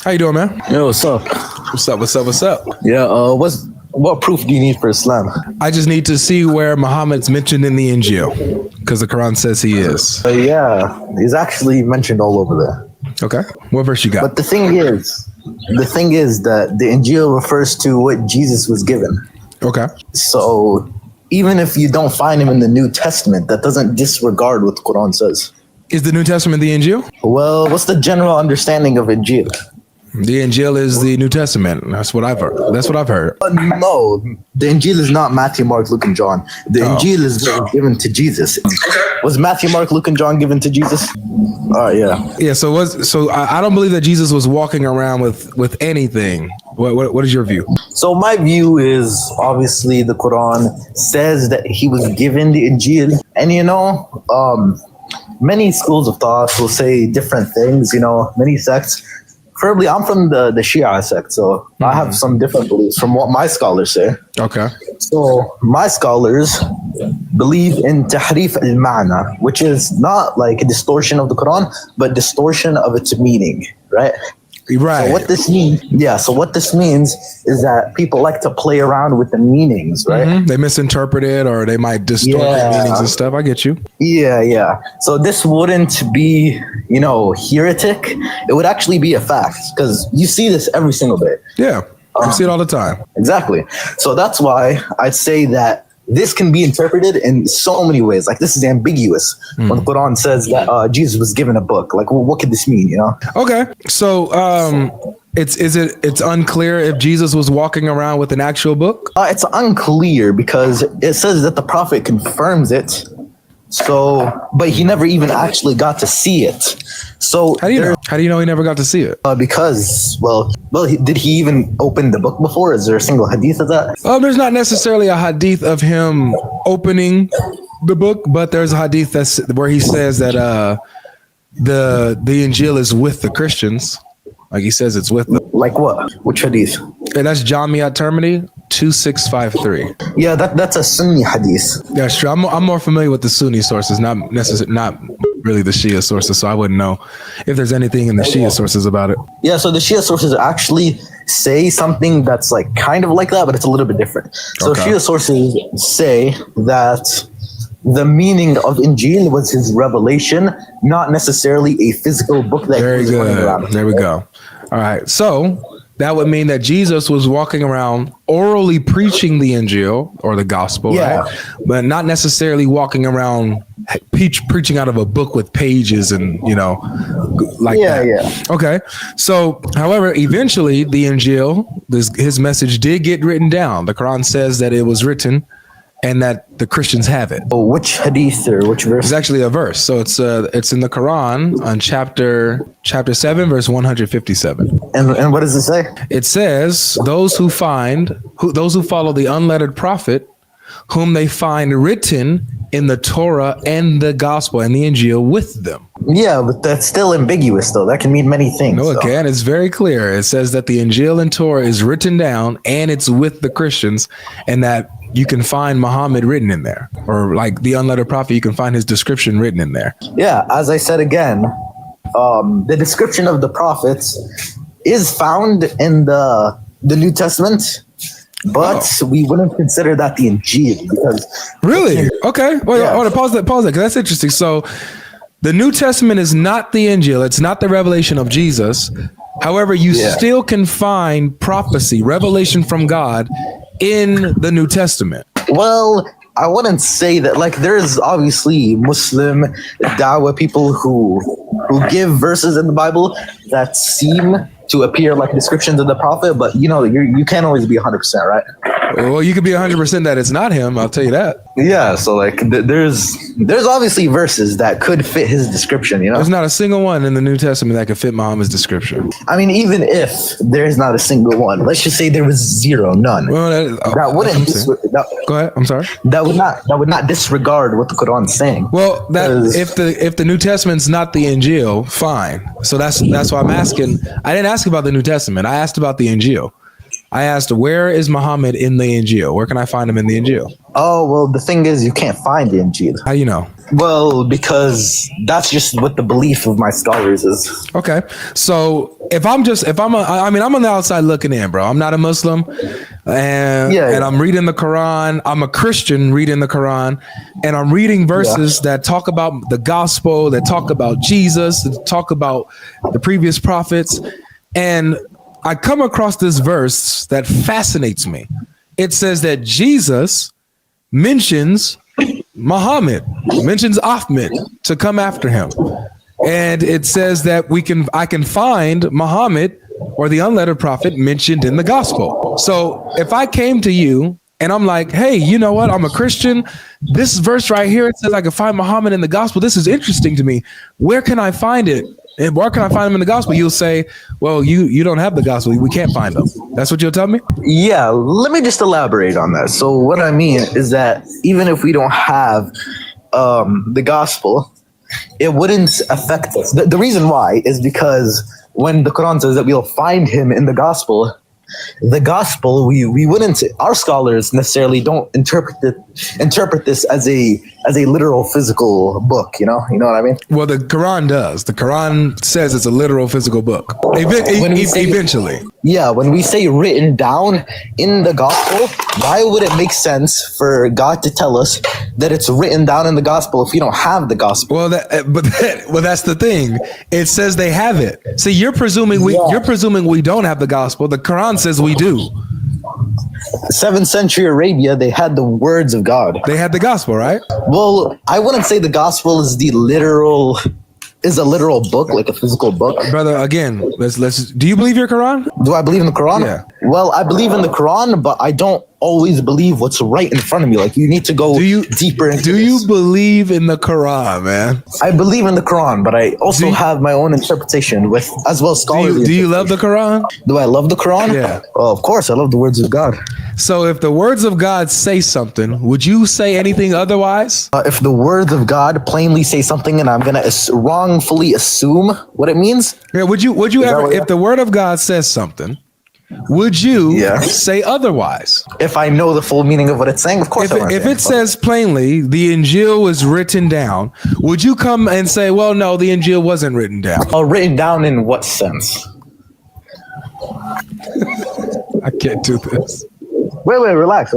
How you doing, man? Yo, what's up? What's up? What's up? What's up? Yeah, what proof do you need for Islam? I just need to see where Muhammad's mentioned in the Injil, because the Quran says he is. Yeah, he's actually mentioned all over there. Okay. What verse you got? But the thing is that the Injil refers to what Jesus was given. Okay. So even if you don't find him in the New Testament, that doesn't disregard what the Quran says. Is the New Testament the Injil? Well, what's the general understanding of Injil? The Injil is the New Testament. That's what I've heard. No, the Injil is not Matthew, Mark, Luke, and John. The Injil is given to Jesus. Was Matthew, Mark, Luke, and John given to Jesus? Yeah. Yeah. So I don't believe that Jesus was walking around with anything. What is your view? So my view is obviously the Quran says that he was given the Injil, and many schools of thought will say different things. Many sects. Preferably, I'm from the Shia sect, so I have some different beliefs from what my scholars say. Okay. So my scholars believe in tahrif al-ma'na, which is not like a distortion of the Quran, but distortion of its meaning, right? Right. So what this means is that people like to play around with the meanings, right? Mm-hmm. They misinterpret it, or they might distort the meanings and stuff. I get you. Yeah. So this wouldn't be, heretic. It would actually be a fact, because you see this every single day. Yeah, I see it all the time. Exactly. So that's why I'd say that this can be interpreted in so many ways. Like, this is ambiguous when the Quran says that Jesus was given a book. Like, well, what could this mean? Okay. So it's unclear if Jesus was walking around with an actual book. It's unclear because it says that the prophet confirms it. So, but he never even actually got to see it. So how do you know? How do you know he never got to see it? Because, did he even open the book before? Is there a single hadith of that? There's not necessarily a hadith of him opening the book, but there's a hadith where he says that the Injil is with the Christians. Like, he says it's with them. Like what? Which hadith? And that's Jami at-Tirmidhi 2653. Yeah, that's a Sunni hadith. That's true. I'm more familiar with the Sunni sources, not really the Shia sources, so I wouldn't know if there's anything in the Shia sources about it. Yeah, so the Shia sources actually say something that's like kind of like that, but it's a little bit different. So Shia sources say that the meaning of Injil was his revelation, not necessarily a physical book that he was running around. There we go. All right. So that would mean that Jesus was walking around orally preaching the Injil or the gospel, right? But not necessarily walking around preaching out of a book with pages and, like that. Yeah. Okay. So, however, eventually the Injil, his message did get written down. The Quran says that it was written and that the Christians have it. Oh, which hadith or which verse? It's actually a verse. So it's in the Quran on chapter 7, verse 157. And what does it say? It says, those who follow the unlettered prophet, whom they find written in the Torah and the gospel and the Injil with them. Yeah, but that's still ambiguous, though. That can mean many things. No, it can. It's very clear. It says that the Injil and Torah is written down and it's with the Christians, and that you can find Muhammad written in there, or like the unlettered prophet, you can find his description written in there. Yeah, as I said again, the description of the prophets is found in the New Testament, but we wouldn't consider that the Injil because. Really? Okay. Wait, I want to pause that because that's interesting. So the New Testament is not the Injil. It's not the revelation of Jesus. However, you still can find prophecy, revelation from God in the New Testament. Well, I wouldn't say that. Like, there's obviously Muslim dawah people who give verses in the Bible that seem to appear like descriptions of the prophet, but you can't always be 100%, right? Well, you could be 100% that it's not him. I'll tell you that. Yeah. So like, there's obviously verses that could fit his description. There's not a single one in the New Testament that could fit Muhammad's description. I mean, even if there's not a single one, let's just say there was none. Well, that wouldn't. Go ahead. I'm sorry. That would not disregard what the Quran's saying. Well, if the New Testament's not the Injil, fine. So that's why I'm asking. I didn't ask about the New Testament. I asked about the Injil. I asked, where is Muhammad in the Injil? Where can I find him in the Injil? Oh, well, the thing is, you can't find the Injil. How you know? Well, because that's just what the belief of my scholars is. Okay. So I'm on the outside looking in, bro. I'm not a Muslim, and I'm reading the Quran. I'm a Christian reading the Quran, and I'm reading verses that talk about the gospel, that talk about Jesus, that talk about the previous prophets. And I come across this verse that fascinates me. It says that Jesus mentions Muhammad, mentions Ahmed to come after him. And it says that I can find Muhammad or the unlettered prophet mentioned in the gospel. So if I came to you and I'm like, hey, you know what? I'm a Christian. This verse right here, it says I can find Muhammad in the gospel. This is interesting to me. Where can I find it? And where can I find him in the gospel? You'll say, well, you don't have the gospel. We can't find them. That's what you'll tell me? Yeah, let me just elaborate on that. So what I mean is that even if we don't have the gospel, it wouldn't affect us. The reason why is because when the Quran says that we'll find him in the gospel, we wouldn't, our scholars necessarily don't interpret this as a literal physical book, you know what I mean? Well, the Quran does. The Quran says it's a literal physical book. Eventually. Yeah, when we say written down in the gospel, why would it make sense for God to tell us that it's written down in the gospel if we don't have the gospel? Well, that's the thing. It says they have it. See, you're presuming we don't have the gospel. The Quran says we do. 7th century Arabia, they had the words of God. They had the gospel, right? Well, I wouldn't say the gospel is a literal book, like a physical book. Brother, again, let's do you believe your Quran? Do I believe in the Quran? Yeah. Well, I believe in the Quran, but I don't always believe what's right in front of me. Like, you need to go deeper into Do you believe in the Quran, man? I believe in the Quran, but I also have my own interpretation with as well scholarly. Do you love the Quran? Do I love the Quran? Yeah. Well, of course, I love the words of God. So if the words of God say something, would you say anything otherwise? If the words of God plainly say something and I'm going to wrongfully assume what it means? Yeah, would you ever, if the word of God says something, would you say otherwise? If I know the full meaning of what it's saying, of course. If it says plainly, the Injil was written down, would you come and say, well, no, the Injil wasn't written down? Written down in what sense? I can't do this. Wait, relax.